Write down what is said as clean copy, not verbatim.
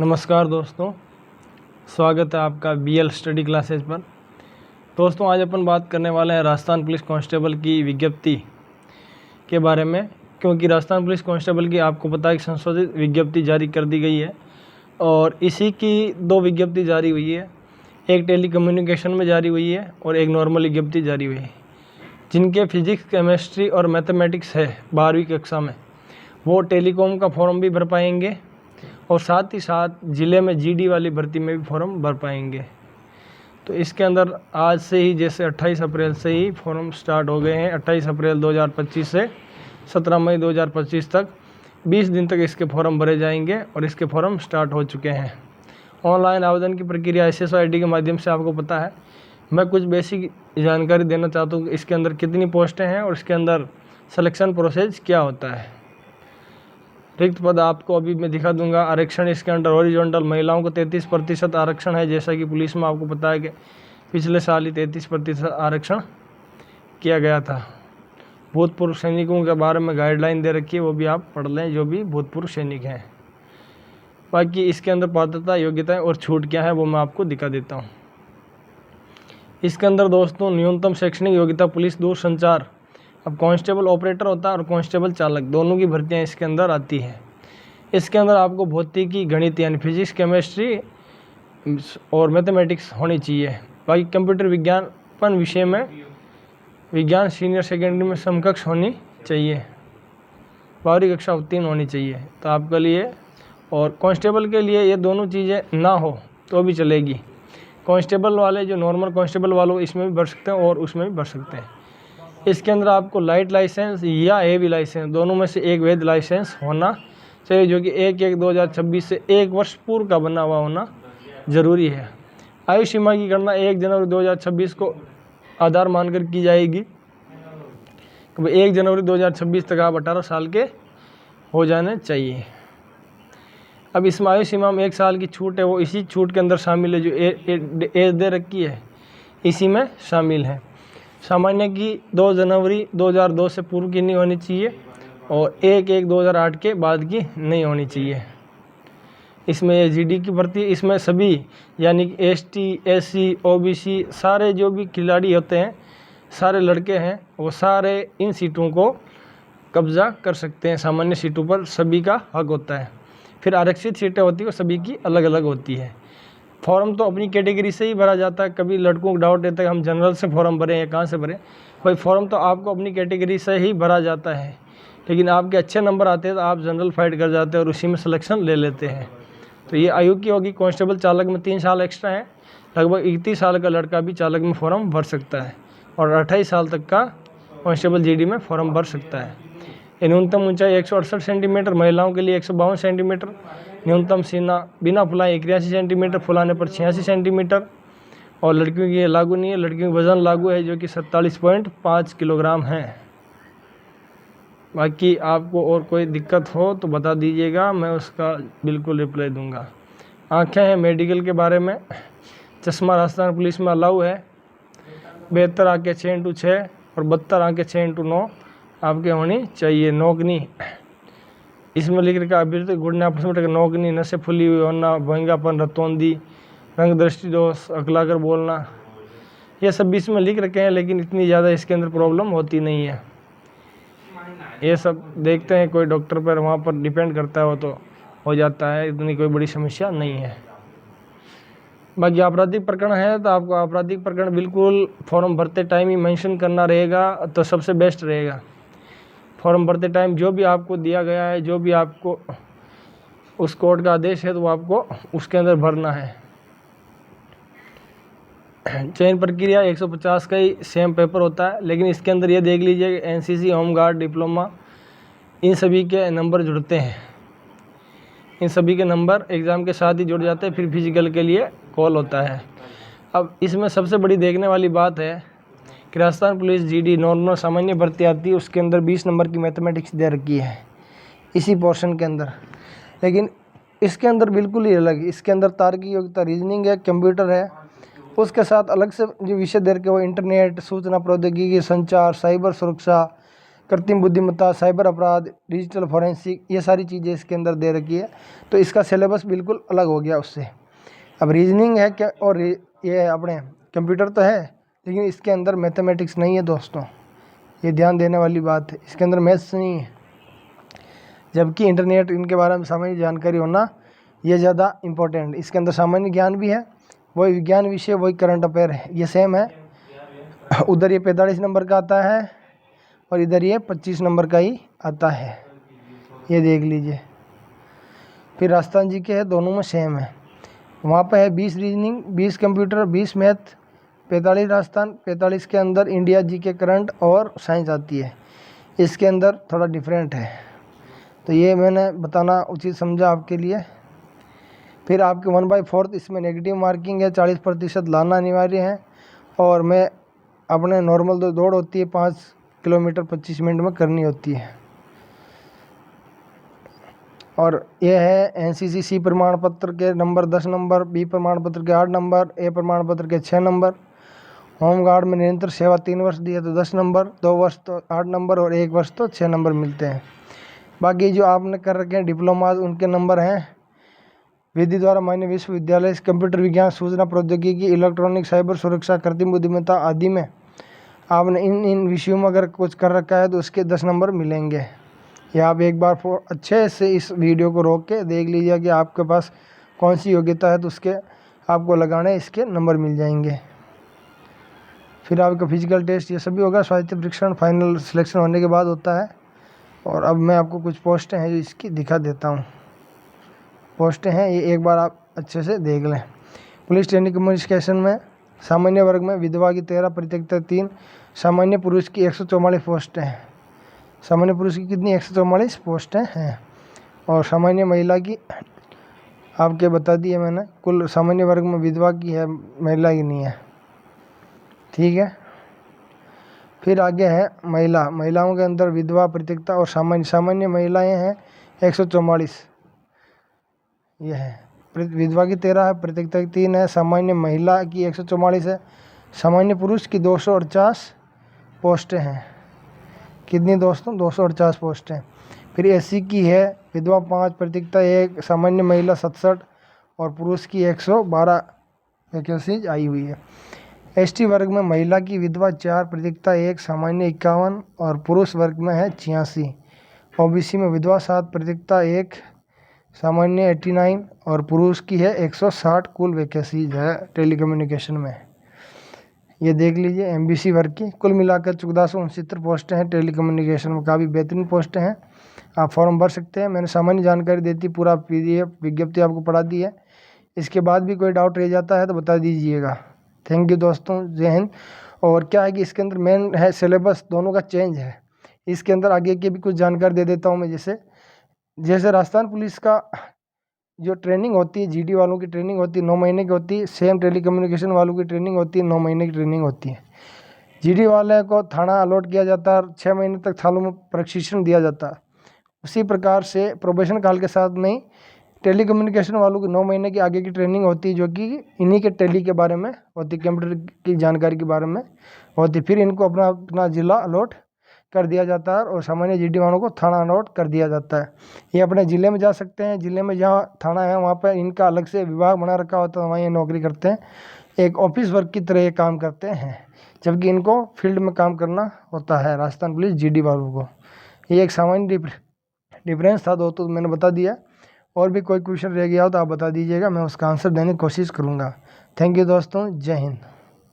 नमस्कार दोस्तों, स्वागत है आपका बीएल स्टडी क्लासेज पर। दोस्तों, आज अपन बात करने वाले हैं राजस्थान पुलिस कांस्टेबल की विज्ञप्ति के बारे में, क्योंकि राजस्थान पुलिस कांस्टेबल की आपको पता है कि संशोधित विज्ञप्ति जारी कर दी गई है और इसी की दो विज्ञप्ति जारी हुई है। एक टेली कम्युनिकेशन में जारी हुई है और एक नॉर्मल विज्ञप्ति जारी हुई है। जिनके फिजिक्स, केमिस्ट्री और मैथमेटिक्स है 12वीं कक्षा में, वो टेलीकॉम का फॉर्म भी भर पाएंगे और साथ ही साथ ज़िले में जीडी वाली भर्ती में भी फॉर्म भर पाएंगे। तो इसके अंदर आज से ही, जैसे 28 अप्रैल से ही फॉर्म स्टार्ट हो गए हैं। 28 अप्रैल 2025 से 17 मई 2025 तक 20 दिन तक इसके फॉर्म भरे जाएंगे और इसके फॉर्म स्टार्ट हो चुके हैं। ऑनलाइन आवेदन की प्रक्रिया SSO ID के माध्यम से आपको पता है। मैं कुछ बेसिक जानकारी देना चाहता हूँ कि इसके अंदर कितनी पोस्टें हैं और इसके अंदर सिलेक्शन प्रोसेस क्या होता है। रिक्त पद आपको अभी मैं दिखा दूंगा। आरक्षण इसके अंडर हॉरिजॉन्टल महिलाओं को 33% आरक्षण है, जैसा कि पुलिस में आपको पता है कि पिछले साल ही 33% आरक्षण किया गया था। भूतपूर्व सैनिकों के बारे में गाइडलाइन दे रखी है, वो भी आप पढ़ लें, जो भी भूतपूर्व सैनिक हैं। बाकी इसके अंदर पात्रता, योग्यताएं और छूट क्या है वो मैं आपको दिखा देता हूँ। इसके अंदर दोस्तों न्यूनतम शैक्षणिक योग्यता पुलिस दूरसंचार, अब कांस्टेबल ऑपरेटर होता है और कांस्टेबल चालक, दोनों की भर्तियां इसके अंदर आती हैं। इसके अंदर आपको भौतिकी, गणित यानी फिजिक्स, केमिस्ट्री और मैथमेटिक्स होनी चाहिए। बाकी कंप्यूटर विज्ञापन विषय में विज्ञान सीनियर सेकेंडरी में समकक्ष होनी चाहिए। 12वीं कक्षा उत्तीर्ण होनी चाहिए तो आपके लिए। और कांस्टेबल के लिए ये दोनों चीज़ें ना हो तो भी चलेगी। कांस्टेबल वाले जो नॉर्मल कांस्टेबल वालों इसमें भी भर सकते हैं और उसमें भी भर सकते हैं। इसके अंदर आपको लाइट लाइसेंस या हेवी लाइसेंस, दोनों में से एक वैध लाइसेंस होना चाहिए, जो कि 1/1/2026 से 1 वर्ष पूर्व का बना हुआ होना जरूरी है। आयु सीमा की गणना 1 जनवरी 2026 को आधार मानकर की जाएगी। 1 जनवरी 2026 तक आप 18 साल के हो जाने चाहिए। अब इसमें आयु सीमा में 1 साल की छूट है, वो इसी छूट के अंदर शामिल है। जो एज दे रखी है इसी में शामिल है। सामान्य की 2 जनवरी 2002 से पूर्व की नहीं होनी चाहिए और 1/1/2008 के बाद की नहीं होनी चाहिए। इसमें जीडी की भर्ती, इसमें सभी यानी कि ST, SC, OBC सारे जो भी खिलाड़ी होते हैं, सारे लड़के हैं, वो सारे इन सीटों को कब्जा कर सकते हैं। सामान्य सीटों पर सभी का हक होता है। फिर आरक्षित सीटें होती है, वो सभी की अलग अलग होती है। फॉर्म तो अपनी कैटेगरी से ही भरा जाता है। कभी लड़कों को डाउट रहता है कि हम जनरल से फॉर्म भरें या कहाँ से भरें। भाई फॉर्म तो आपको अपनी कैटेगरी से ही भरा जाता है, लेकिन आपके अच्छे नंबर आते हैं तो आप जनरल फाइट कर जाते हैं और उसी में सिलेक्शन ले लेते हैं। तो ये आयु की होगी। कांस्टेबल चालक में 3 साल एक्स्ट्रा है। लगभग 31 साल का लड़का भी चालक में फॉर्म भर सकता है और 28 साल तक का कांस्टेबल GD में फॉर्म भर सकता है। न्यूनतम ऊंचाई 168 सेंटीमीटर, महिलाओं के लिए 152 सेंटीमीटर। न्यूनतम सीना बिना फुलाए 81 सेंटीमीटर, फुलाने पर 86 सेंटीमीटर। और लड़कियों की ये लागू नहीं है। लड़कियों का वजन लागू है, जो कि 47.5 किलोग्राम है। बाकी आपको और कोई दिक्कत हो तो बता दीजिएगा, मैं उसका बिल्कुल रिप्लाई दूंगा। आँखें हैं मेडिकल के बारे में। चश्मा राजस्थान पुलिस में अलाउ है। 72 आँखें 6x6 और 72 आँखें 6x9 आपके होनी चाहिए। नौकनी इसमें लिख रखा अभियुक्त गुड़ने आपस में नौकनी, नशे फुली हुई होना, भंगापन, रतौंदी, रंग दृष्टि दोष, अकलाकर बोलना, ये सब इसमें लिख रखे हैं, लेकिन इतनी ज़्यादा इसके अंदर प्रॉब्लम होती नहीं है। ये सब देखते हैं कोई डॉक्टर पर, वहाँ पर डिपेंड करता है, वो तो हो जाता है, इतनी कोई बड़ी समस्या नहीं है। बाकी आपराधिक प्रकरण है तो आपको आपराधिक प्रकरण बिल्कुल फॉर्म भरते टाइम ही मेंशन करना रहेगा तो सबसे बेस्ट रहेगा। फॉर्म भरते टाइम जो भी आपको दिया गया है, जो भी आपको उस कोर्ट का आदेश है, तो वो आपको उसके अंदर भरना है। चयन प्रक्रिया 150 का ही सेम पेपर होता है, लेकिन इसके अंदर ये देख लीजिए NCC, होमगार्ड, डिप्लोमा, इन सभी के नंबर जुड़ते हैं। इन सभी के नंबर एग्ज़ाम के साथ ही जुड़ जाते हैं, फिर फिजिकल के लिए कॉल होता है। अब इसमें सबसे बड़ी देखने वाली बात है कि राजस्थान पुलिस GD नॉर्मल सामान्य भर्ती आती है, उसके अंदर 20 नंबर की मैथमेटिक्स दे रखी है इसी पोर्शन के अंदर। लेकिन इसके अंदर बिल्कुल ही अलग, इसके अंदर तार्किक योग्यता, रीजनिंग है, कंप्यूटर है, उसके साथ अलग से जो विषय दे रखे वो इंटरनेट, सूचना प्रौद्योगिकी, संचार, साइबर सुरक्षा, कृत्रिम बुद्धिमत्ता, साइबर अपराध, डिजिटल फॉरेंसिक, ये सारी चीज़ें इसके अंदर दे रखी है। तो इसका सिलेबस बिल्कुल अलग हो गया उससे। अब रीजनिंग है क्या, और ये अपने कंप्यूटर तो है, लेकिन इसके अंदर मैथमेटिक्स नहीं है दोस्तों, ये ध्यान देने वाली बात है। इसके अंदर मैथ्स नहीं है, जबकि इंटरनेट इनके बारे में सामान्य जानकारी होना ये ज़्यादा इम्पोर्टेंट। इसके अंदर सामान्य ज्ञान भी है, वही विज्ञान विषय, वही करंट अफेयर है, ये सेम है। उधर ये 45 नंबर का आता है और इधर ये 25 नंबर का ही आता है, ये देख लीजिए। फिर राजस्थान जी के है, दोनों में सेम है। वहाँ पे है 20 रीजनिंग, 20 कंप्यूटर, 20 मैथ, 45 राजस्थान, 45 के अंदर इंडिया जी के करंट और साइंस आती है। इसके अंदर थोड़ा डिफरेंट है, तो ये मैंने बताना उचित समझा आपके लिए। फिर आपके 1/4 इसमें नेगेटिव मार्किंग है, 40% लाना अनिवार्य है। और मैं अपने नॉर्मल जो दौड़ होती है 5 किलोमीटर 25 मिनट में करनी होती है। और ये है एनसीसी सी प्रमाण पत्र के नंबर 10 नंबर, बी प्रमाण पत्र के 8 नंबर, ए प्रमाण पत्र के 6 नंबर। होमगार्ड में निरंतर सेवा 3 वर्ष दी है तो 10 नंबर, 2 वर्ष तो 8 नंबर और 1 वर्ष तो 6 नंबर मिलते हैं। बाकी जो आपने कर रखे हैं डिप्लोमा, उनके नंबर हैं विधि द्वारा मान्य विश्वविद्यालय, कंप्यूटर विज्ञान, सूचना प्रौद्योगिकी, इलेक्ट्रॉनिक, साइबर सुरक्षा, कृत्रिम बुद्धिमत्ता आदि में आपने इन विषयों में अगर कुछ कर रखा है तो उसके 10 नंबर मिलेंगे। या आप एक बार अच्छे से इस वीडियो को रोक के देख लीजिए कि आपके पास कौन सी योग्यता है, तो उसके आपको लगाने इसके नंबर मिल जाएंगे। फिर आपका फिजिकल टेस्ट ये सभी होगा, स्वास्थ्य परीक्षण फाइनल सिलेक्शन होने के बाद होता है। और अब मैं आपको कुछ पोस्टें हैं जो इसकी दिखा देता हूँ। पोस्टें हैं ये एक बार आप अच्छे से देख लें। पुलिस ट्रेनिंग कम्युनिकेशन में सामान्य वर्ग में विधवा की 13, परित्यक्ता 3, सामान्य पुरुष की 144 पोस्टें हैं। सामान्य पुरुष की कितनी 144 पोस्टें हैं। और सामान्य महिला की आपके बता दी है मैंने, कुल सामान्य वर्ग में विधवा की है, महिला की नहीं है, ठीक है। फिर आगे है महिलाओं के अंदर विधवा, परित्यक्ता और सामान्य महिलाएं हैं 144, यह है। विधवा की 13 है, परित्यक्ता की 3 है, सामान्य महिला की 144 है, सामान्य पुरुष की 248 पोस्टें हैं। कितनी दोस्तों 248 पोस्टें। फिर एससी की है विधवा 5, परित्यक्ता 1, सामान्य महिला 67 और पुरुष की 112 वैकेंसीज आई हुई है। एसटी वर्ग में महिला की विधवा 4, परित्यक्ता 1, सामान्य 51 और पुरुष वर्ग में है 86। ओबीसी में विधवा 7, परित्यक्ता 1, सामान्य 89 और पुरुष की है 160 कुल वैकेंसीज है टेलीकम्युनिकेशन में। ये देख लीजिए एमबीसी वर्ग की कुल मिलाकर 1469 पोस्टें हैं टेलीकम्युनिकेशन में। काफ़ी बेहतरीन पोस्टें हैं, आप फॉर्म भर सकते हैं। मैंने सामान्य जानकारी देती, पूरा पीडीएफ विज्ञप्ति आपको पढ़ा दी है। इसके बाद भी कोई डाउट रह जाता है तो बता दीजिएगा। थैंक यू दोस्तों, जय हिंद। और क्या है कि इसके अंदर मेन है सिलेबस दोनों का चेंज है। इसके अंदर आगे की भी कुछ जानकारी दे देता हूँ मैं। जैसे राजस्थान पुलिस का जो ट्रेनिंग होती है, जीडी वालों की ट्रेनिंग होती है 9 महीने की होती है, सेम टेलीकम्युनिकेशन वालों की ट्रेनिंग होती है 9 महीने की ट्रेनिंग होती है। जीडी वाले को थाना अलॉट किया जाता है, 6 महीने तक थानों में प्रशिक्षण दिया जाता है। उसी प्रकार से प्रोबेशन काल के साथ में ही टेलीकम्युनिकेशन वालों की 9 महीने की आगे की ट्रेनिंग होती है, जो कि इन्हीं के टेली के बारे में होती है, कंप्यूटर की जानकारी के बारे में होती। फिर इनको अपना जिला अलॉट कर दिया जाता है और सामान्य जीडी वालों को थाना अलॉट कर दिया जाता है। ये अपने ज़िले में जा सकते हैं, ज़िले में जहाँ थाना है वहाँ पर इनका अलग से विभाग बना रखा होता है, वहाँ ये नौकरी करते हैं, एक ऑफिस वर्क की तरह ये काम करते हैं, जबकि इनको फील्ड में काम करना होता है राजस्थान पुलिस जीडी वालों को। ये एक सामान्य डिफरेंस था दोस्तों, मैंने बता दिया। और भी कोई क्वेश्चन रह गया हो तो आप बता दीजिएगा, मैं उसका आंसर देने की कोशिश करूँगा। थैंक यू दोस्तों, जय हिंद।